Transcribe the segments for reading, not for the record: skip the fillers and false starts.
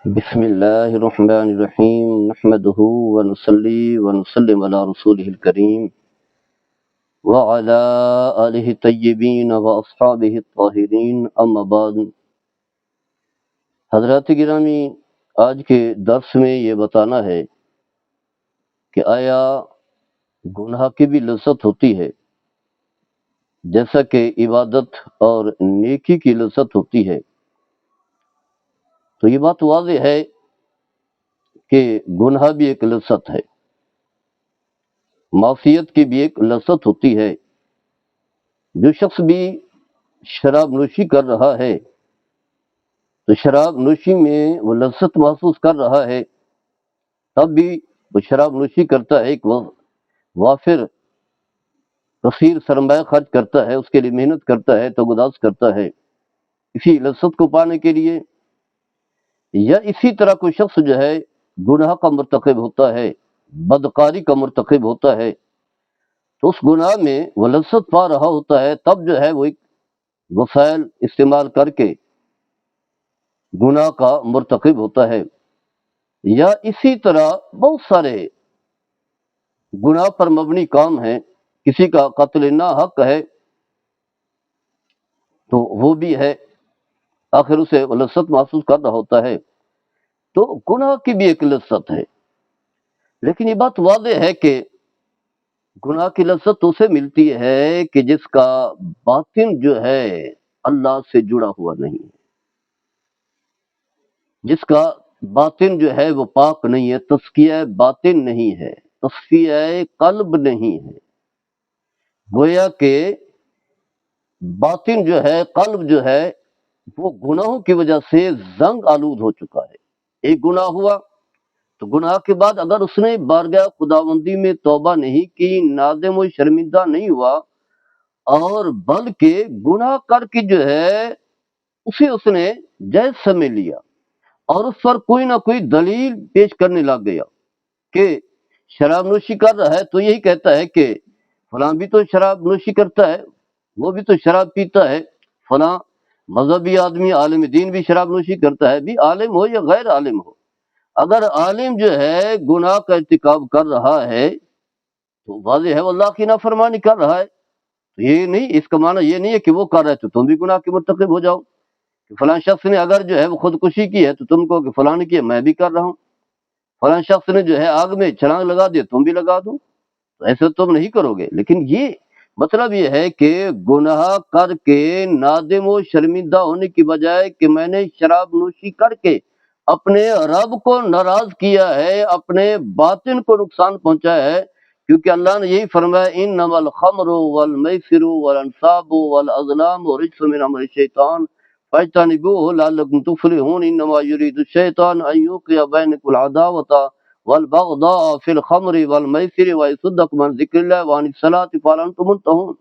بسم اللہ الرحمن الرحیم نحمده ونصلی ونسلم علی رسولہ الکریم وعلی آلہ الطیبین واصحابہ الطاہرین اما بعد۔ حضرات گرامی، آج کے درس میں یہ بتانا ہے کہ آیا گناہ کی بھی لذت ہوتی ہے جیسا کہ عبادت اور نیکی کی لذت ہوتی ہے؟ تو یہ بات واضح ہے کہ گناہ بھی ایک لذت ہے، معصیت کی بھی ایک لذت ہوتی ہے۔ جو شخص بھی شراب نوشی کر رہا ہے تو شراب نوشی میں وہ لذت محسوس کر رہا ہے، تب بھی وہ شراب نوشی کرتا ہے، ایک وافر کثیر سرمایہ خرچ کرتا ہے، اس کے لیے محنت کرتا ہے، تگداس کرتا ہے اسی لذت کو پانے کے لیے۔ یا اسی طرح کوئی شخص جو ہے گناہ کا مرتکب ہوتا ہے، بدکاری کا مرتکب ہوتا ہے، تو اس گناہ میں وہ لذت پا رہا ہوتا ہے، تب جو ہے وہ ایک وسائل استعمال کر کے گناہ کا مرتکب ہوتا ہے۔ یا اسی طرح بہت سارے گناہ پر مبنی کام ہیں، کسی کا قتل ناحق ہے تو وہ بھی ہے، آخر اسے لذت محسوس کر رہا ہوتا ہے، تو گناہ کی بھی ایک لذت ہے۔ لیکن یہ بات واضح ہے کہ گناہ کی لذت اسے ملتی ہے کہ جس کا باطن جو ہے اللہ سے جڑا ہوا نہیں ہے، جس کا باطن جو ہے وہ پاک نہیں ہے، تزکیہ باطن نہیں ہے، تصفیہ قلب نہیں ہے۔ گویا کہ باطن جو ہے، قلب جو ہے، وہ گناہوں کی وجہ سے زنگ آلود ہو چکا ہے۔ ایک گناہ ہوا تو گناہ کے بعد اگر اس نے بارگاہ خداوندی میں توبہ نہیں کی، نادم و شرمندہ نہیں ہوا، اور بلکہ گناہ کر کے جو ہے اسے اس نے جائز سمجھ لیا اور اس پر کوئی نہ کوئی دلیل پیش کرنے لگ گیا کہ شراب نوشی کر رہا ہے تو یہی کہتا ہے کہ فلاں بھی تو شراب نوشی کرتا ہے، وہ بھی تو شراب پیتا ہے، فلاں مذہبی آدمی عالم دین بھی شراب نوشی کرتا ہے، بھی عالم ہو یا غیر عالم ہو۔ اگر عالم جو ہے گناہ کا ارتکاب کر رہا ہے تو واضح ہے وہ اللہ کی نافرمانی کر رہا ہے۔ یہ نہیں، اس کا معنی یہ نہیں ہے کہ وہ کر رہا ہے تو تم بھی گناہ کے مرتکب ہو جاؤ، کہ فلاں شخص نے اگر جو ہے وہ خودکشی کی ہے تو تم کو کہ فلاں نے کی ہے میں بھی کر رہا ہوں، فلاں شخص نے جو ہے آگ میں چھلانگ لگا دی تم بھی لگا دو، تو ایسے تم نہیں کرو گے۔ لیکن یہ مطلب یہ ہے کہ گناہ کر کے نادم و شرمندہ ہونے کی بجائے کہ میں نے شراب نوشی کر کے اپنے رب کو ناراض کیا ہے، اپنے باطن کو نقصان پہنچایا ہے، کیونکہ اللہ نے یہی فرمایا انما الخمر والمیسر والانصاب والازلام رجس من عمل الشیطان فاجتنبوه لعلکم تفلحون انما یرید الشیطان ان یوقع بینکم العداوۃ والبغضاء فی الخمر والمیسر ویصدکم عن ذکر اللہ وعن الصلاۃ فہل انتم منتہون۔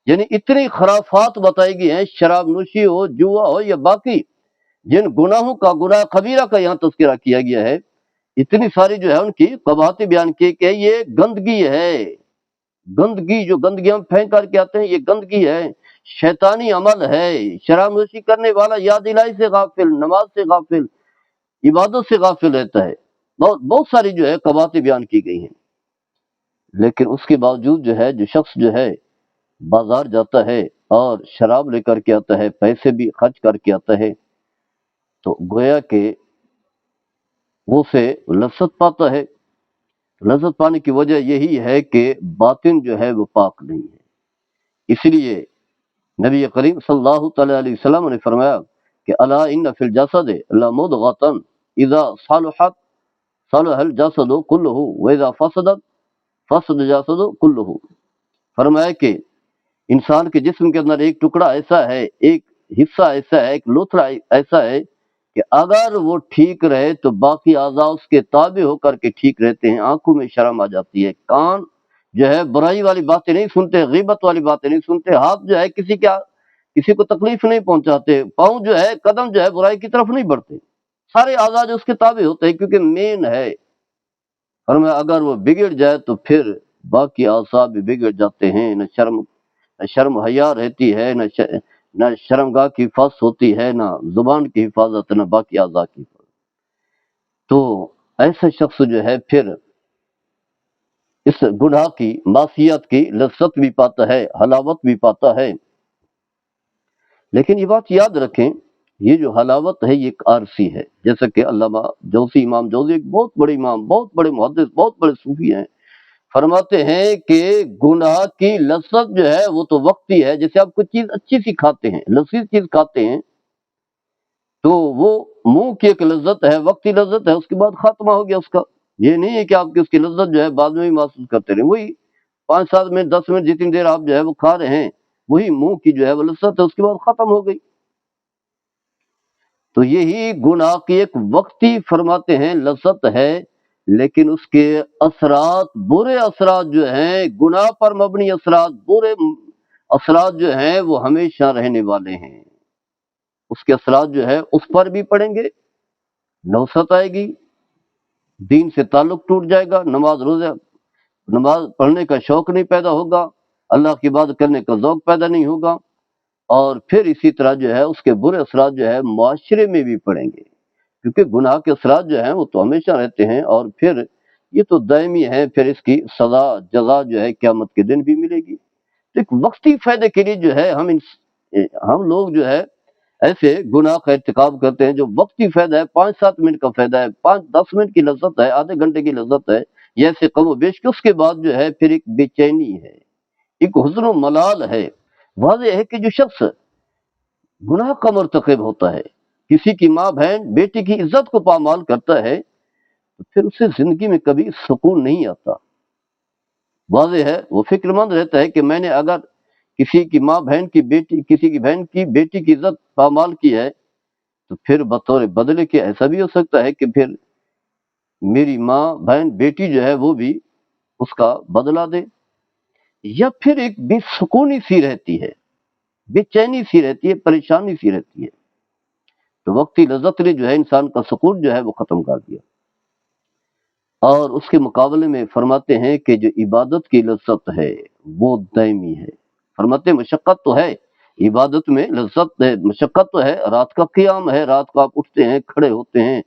یعنی اتنی خرافات بتائی گئی ہیں، شراب نوشی ہو، جوا ہو یا باقی جن گناہوں کا، گناہ کبیرہ کا یہاں تذکرہ کیا گیا ہے، اتنی ساری جو ہے ان کی قباحتیں بیان کی کہ یہ گندگی ہے، گندگی جو گندگی ہم پھینک کر کے آتے ہیں یہ گندگی ہے، شیطانی عمل ہے۔ شراب نوشی کرنے والا یاد الہی سے غافل، نماز سے غافل، عبادت سے غافل رہتا ہے۔ بہت ساری جو ہے قباحتیں بیان کی گئی ہیں، لیکن اس کے باوجود جو ہے جو شخص جو ہے بازار جاتا ہے اور شراب لے کر کے آتا ہے، پیسے بھی خرچ کر کے آتا ہے، تو گویا کہ وہ سے لذت پاتا ہے۔ لذت پانے کی وجہ یہی ہے کہ باطن جو ہے وہ پاک نہیں ہے۔ اس لیے نبی کریم صلی اللہ تعالی علیہ وسلم نے فرمایا کہ الا ان فی الجسد لمضغۃ اذا صلحت صلح الجسد كله واذا فسدت فسد الجسد كله۔ فرمایا کہ انسان کے جسم کے اندر ایک ٹکڑا ایسا ہے، ایک حصہ ایسا ہے، ایک لوتھڑا ایسا ہے کہ اگر وہ ٹھیک رہے تو باقی اعضاء اس کے تابع ہو کر کے ٹھیک رہتے ہیں۔ آنکھوں میں شرم آ جاتی ہے، کان جو ہے برائی والی باتیں نہیں سنتے، غیبت والی باتیں نہیں سنتے، ہاتھ جو ہے کسی کو تکلیف نہیں پہنچاتے، پاؤں جو ہے، قدم جو ہے برائی کی طرف نہیں بڑھتے، سارے اعضاء جو اس کے تابع ہوتے ہیں کیونکہ مین ہے۔ اور میں اگر وہ بگڑ جائے تو پھر باقی اعضاء بھی بگڑ جاتے ہیں، نہ شرم حیا رہتی ہے، نہ شرمگاہ کی حفاظت ہوتی ہے، نہ زبان کی حفاظت، نہ باقی اعضاء کی حفاظت۔ تو ایسا شخص جو ہے پھر اس گناہ کی معصیت کی لذت بھی پاتا ہے، حلاوت بھی پاتا ہے. لیکن یہ بات یاد رکھیں، یہ جو حلاوت ہے یہ ایک عارضی ہے. جیسا کہ علامہ جوزی، امام جوزی ایک بہت بڑے امام، بہت بڑے محدث، بہت بڑے صوفی ہیں، فرماتے ہیں کہ گناہ کی لذت جو ہے وہ تو وقتی ہے. جیسے آپ کوئی چیز اچھی سی کھاتے ہیں، لذیذ چیز کھاتے ہیں، تو وہ منہ کی ایک لذت ہے، وقتی لذت ہے، اس کے بعد خاتمہ ہو گیا اس کا. یہ نہیں ہے کہ آپ کی اس کی لذت جو ہے بعد میں بھی محسوس کرتے رہیں. وہی 5-7 منٹ 10 منٹ جتنی دیر آپ جو ہے وہ کھا رہے ہیں، وہی منہ کی جو ہے وہ لذت ہے، اس کے بعد ختم ہو گئی. تو یہی گناہ کی ایک وقتی فرماتے ہیں لذت ہے، لیکن اس کے اثرات، برے اثرات جو ہیں، گناہ پر مبنی اثرات، برے اثرات جو ہیں وہ ہمیشہ رہنے والے ہیں. اس کے اثرات جو ہے اس پر بھی پڑیں گے، نوست آئے گی، دین سے تعلق ٹوٹ جائے گا، نماز پڑھنے کا شوق نہیں پیدا ہوگا، اللہ کی عبادت کرنے کا ذوق پیدا نہیں ہوگا، اور پھر اسی طرح جو ہے اس کے برے اثرات جو ہے معاشرے میں بھی پڑیں گے. کیونکہ گناہ کے اثرات جو ہیں وہ تو ہمیشہ رہتے ہیں، اور پھر یہ تو دائمی ہے، پھر اس کی سزا جزا جو ہے قیامت کے دن بھی ملے گی. ایک وقتی فائدے کے لیے جو ہے ہم لوگ جو ہے ایسے گناہ کا ارتکاب کرتے ہیں جو وقتی فائدہ ہے، 5-7 منٹ کا فائدہ ہے، 5-10 منٹ کی لذت ہے، آدھے گھنٹے کی لذت ہے، یہ ایسے کم و بیش کہ اس کے بعد جو ہے پھر ایک بے چینی ہے، ایک حزن و ملال ہے. واضح ہے کہ جو شخص گناہ کا مرتکب ہوتا ہے، کسی کی ماں بہن بیٹی کی عزت کو پامال کرتا ہے، تو پھر اسے زندگی میں کبھی سکون نہیں آتا. واضح ہے وہ فکر مند رہتا ہے کہ میں نے اگر کسی کی ماں بہن کی بیٹی، کسی کی بہن کی بیٹی کی عزت پامال کی ہے، تو پھر بطور بدلے کے ایسا بھی ہو سکتا ہے کہ پھر میری ماں بہن بیٹی جو ہے وہ بھی اس کا بدلہ دے. یا پھر ایک بے سکونی سی رہتی ہے، بے چینی سی رہتی ہے، پریشانی سی رہتی ہے. تو وقتی لذت نے جو ہے انسان کا سکون جو ہے وہ ختم کر دیا. اور اس کے مقابلے میں فرماتے ہیں کہ جو عبادت کی لذت ہے وہ دائمی ہے. فرماتے ہیں مشقت تو ہے عبادت میں، لذت ہے، مشقت تو ہے. رات کا قیام ہے، رات کو آپ اٹھتے ہیں، کھڑے ہوتے ہیں،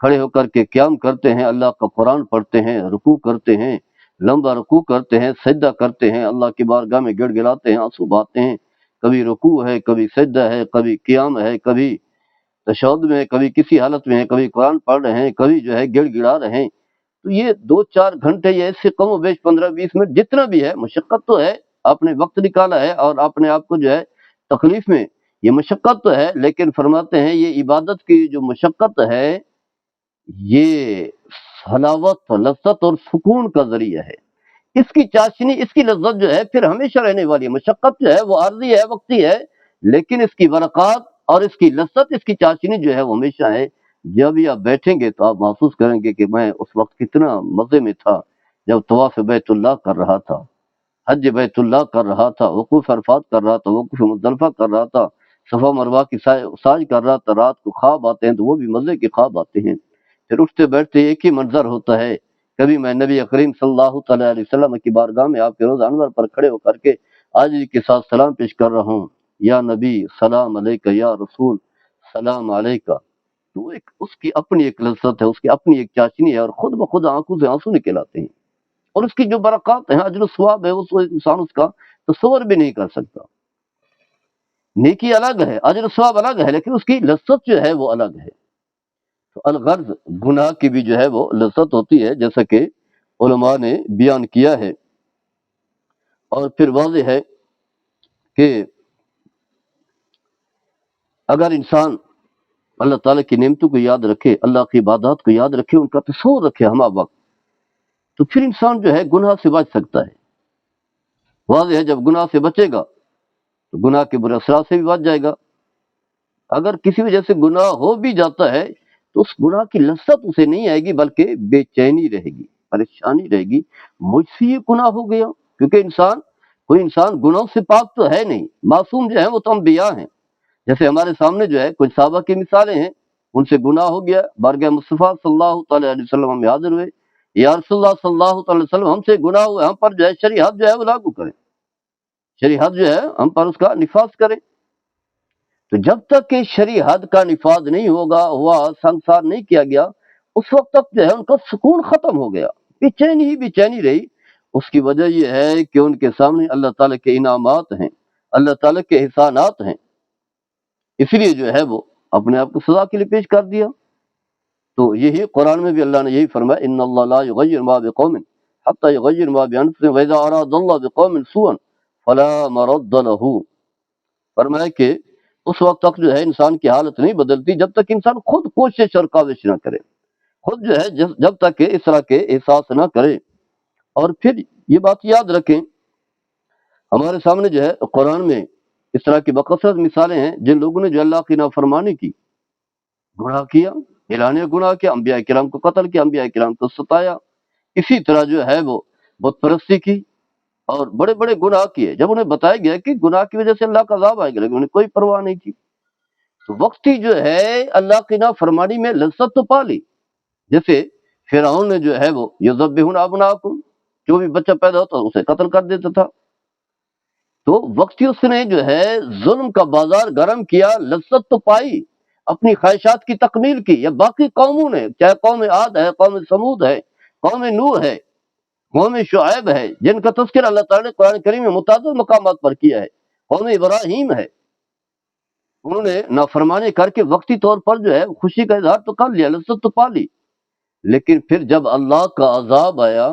کھڑے ہو کر کے قیام کرتے ہیں، اللہ کا قرآن پڑھتے ہیں، رکوع کرتے ہیں، لمبا رکوع کرتے ہیں، سجدہ کرتے ہیں، اللہ کی بارگاہ میں گڑ گڑاتے ہیں، آنسو بہاتے ہیں. کبھی رکوع ہے، کبھی سجدہ ہے، کبھی قیام ہے، کبھی تشہد میں، کبھی کسی حالت میں ہے، کبھی قرآن پڑھ رہے ہیں، کبھی جو ہے گڑ گڑا رہے ہیں. تو یہ 2-4 گھنٹے یا اس سے کم و بیش 15-20 منٹ جتنا بھی ہے، مشقت تو ہے. آپ نے وقت نکالا ہے اور اپنے آپ کو جو ہے تکلیف میں، یہ مشقت تو ہے. لیکن فرماتے ہیں یہ عبادت کی جو مشقت ہے یہ حلاوت، لذت اور سکون کا ذریعہ ہے. اس کی چاشنی، اس کی لذت جو ہے پھر ہمیشہ رہنے والی ہے. مشقت جو ہے وہ عارضی ہے، وقتی ہے، لیکن اس کی برکات اور اس کی لذت، اس کی چاشنی جو ہے وہ ہمیشہ ہے. جب بھی آپ بیٹھیں گے تو آپ محسوس کریں گے کہ میں اس وقت کتنا مزے میں تھا جب طواف بیت اللہ کر رہا تھا، حج بیت اللہ کر رہا تھا، وقوف عرفات کر رہا تھا، وقوف مزدلفہ کر رہا تھا، صفا مروہ کی سعی کر رہا تھا. رات کو خواب آتے ہیں تو وہ بھی مزے کے خواب آتے ہیں. پھر اٹھتے بیٹھتے ایک ہی منظر ہوتا ہے. کبھی میں نبی کریم صلی اللہ تعالی علیہ وسلم کی بارگاہ میں آپ کے روز انور پر کھڑے ہو کر کے عاجزی کے ساتھ سلام پیش کر رہا ہوں، یا نبی سلام علیکہ، یا رسول سلام علیکہ. تو اس کی اپنی ایک لذت ہے، اس کی اپنی ایک چاشنی ہے، اور خود بخود آنکھوں سے آنسو نکل آتے ہیں. اور اس کی جو برکات ہیں، اجر و ثواب ہے، وہ انسان اس کا تصور بھی نہیں کر سکتا. نیکی الگ ہے، اجر و ثواب الگ ہے، لیکن اس کی لذت جو ہے وہ الگ ہے. تو الغرض گناہ کی بھی جو ہے وہ لذت ہوتی ہے، جیسا کہ علماء نے بیان کیا ہے. اور پھر واضح ہے کہ اگر انسان اللہ تعالیٰ کی نعمتوں کو یاد رکھے، اللہ کی عبادات کو یاد رکھے، ان کا تصور رکھے ہمہ وقت، تو پھر انسان جو ہے گناہ سے بچ سکتا ہے. واضح ہے جب گناہ سے بچے گا تو گناہ کے برے اثرات سے بھی بچ جائے گا. اگر کسی وجہ سے گناہ ہو بھی جاتا ہے تو اس گناہ کی لذت اسے نہیں آئے گی، بلکہ بے چینی رہے گی، پریشانی رہے گی. مجھ سے یہ گناہ ہو گیا، کیونکہ کوئی انسان گناہوں سے پاک تو ہے نہیں. معصوم جو ہے وہ تو انبیاء ہیں. جیسے ہمارے سامنے جو ہے کچھ صحابہ کی مثالیں ہیں، ان سے گناہ ہو گیا، بارگاہ مصطفیٰ صلی اللہ تعالی علیہ وسلم ہم حاضر ہوئے، یا رسول اللہ صلی اللہ تعالی وسلم ہم سے گناہ ہوئے، ہم پر جو ہے شریعت جو ہے وہ لاگو کریں، شریعت جو ہے ہم پر اس کا نفاذ کریں. تو جب تک کہ شریعت کا نفاذ نہیں ہوگا، ہوا، سنسار نہیں کیا گیا، اس وقت تک جو ہے ان کا سکون ختم ہو گیا، بے چینی رہی۔ اس کی وجہ یہ ہے کہ ان کے سامنے اللہ تعالیٰ کے انعامات ہیں، اللہ تعالیٰ کے احسانات ہیں، اس لیے جو ہے وہ اپنے آپ کو سزا کے لیے پیش کر دیا۔ تو یہی قرآن میں بھی اللہ نے یہی فرمایا، ان اللہ لا یغیر ما بقوم حتی یغیر ما بانفسهم واذا اراد اللہ بقوم سوءا فلا مرد له۔ فرمایا کہ اس وقت تک جو ہے انسان کی حالت نہیں بدلتی جب تک انسان خود کوشش اور کاوش نہ کرے، خود جو ہے جب تک کہ اس طرح کے احساس نہ کرے۔ اور پھر یہ بات یاد رکھیں، ہمارے سامنے جو ہے قرآن میں اس طرح کی بکثرت مثالیں ہیں جن لوگوں نے جو اللہ کی نافرمانی کی، گناہ کیا، اعلانیہ گناہ کیا، انبیاء کرام کو قتل کیا، انبیاء کرام کو ستایا، اسی طرح جو ہے وہ بت پرستی کی اور بڑے بڑے گناہ کیے۔ جب انہیں بتایا گیا کہ گناہ کی وجہ سے اللہ کا عذاب آئے گا، لیکن انہیں کوئی پرواہ نہیں کی۔ تو وقتی جو ہے اللہ کی نافرمانی میں لذت تو پا لی، جیسے فرعون نے جو ہے وہ یذبحون ابناءکم، جو بھی بچہ پیدا ہوتا اسے قتل کر دیتا تھا۔ تو وقتی اس نے جو ہے ظلم کا بازار گرم کیا، لذت تو پائی، اپنی خواہشات کی تکمیل کی، یا باقی قوموں نے، چاہے قوم عاد ہے، قوم سمود ہے، قوم نوح ہے، قوم شعیب ہے، جن کا تذکر اللہ تعالیٰ نے قرآن کریم میں متعدد مقامات پر کیا ہے، قوم ابراہیم ہے، انہوں نے نافرمانی کر کے وقتی طور پر جو ہے خوشی کا اظہار تو کر لیا، لذت تو پا لی، لیکن پھر جب اللہ کا عذاب آیا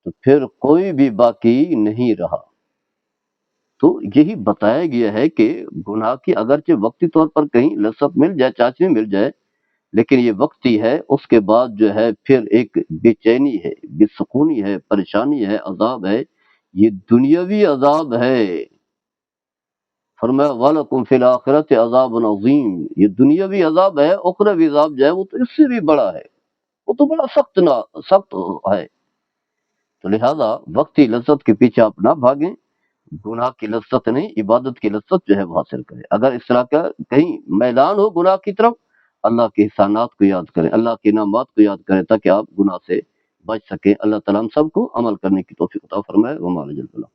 تو پھر کوئی بھی باقی نہیں رہا۔ تو یہی بتایا گیا ہے کہ گناہ کی اگرچہ وقتی طور پر کہیں لذت مل جائے، چاشنی مل جائے، لیکن یہ وقتی ہے، اس کے بعد جو ہے پھر ایک بے چینی ہے، بے سکونی ہے، پریشانی ہے، عذاب ہے، یہ دنیاوی عذاب ہے۔ فرمایا وَلَكُمْ فِي الْآخِرَةِ عَذَابٌ عَظِيمٌ، یہ دنیاوی عذاب ہے، اخروی عذاب جو ہے وہ تو اس سے بھی بڑا ہے، وہ تو بڑا سخت ہے۔ تو لہذا وقتی لذت کے پیچھے آپ نہ بھاگیں، گناہ کی لذت نہیں، عبادت کی لذت جو ہے وہ حاصل کریں۔ اگر اس طرح کا کہیں میلان ہو گناہ کی طرف، اللہ کے احسانات کو یاد کریں، اللہ کے انعامات کو یاد کریں، تاکہ آپ گناہ سے بچ سکیں۔ اللہ تعالیٰ ہم سب کو عمل کرنے کی توفیق عطا فرمائے۔ وما علینا الا البلاغ۔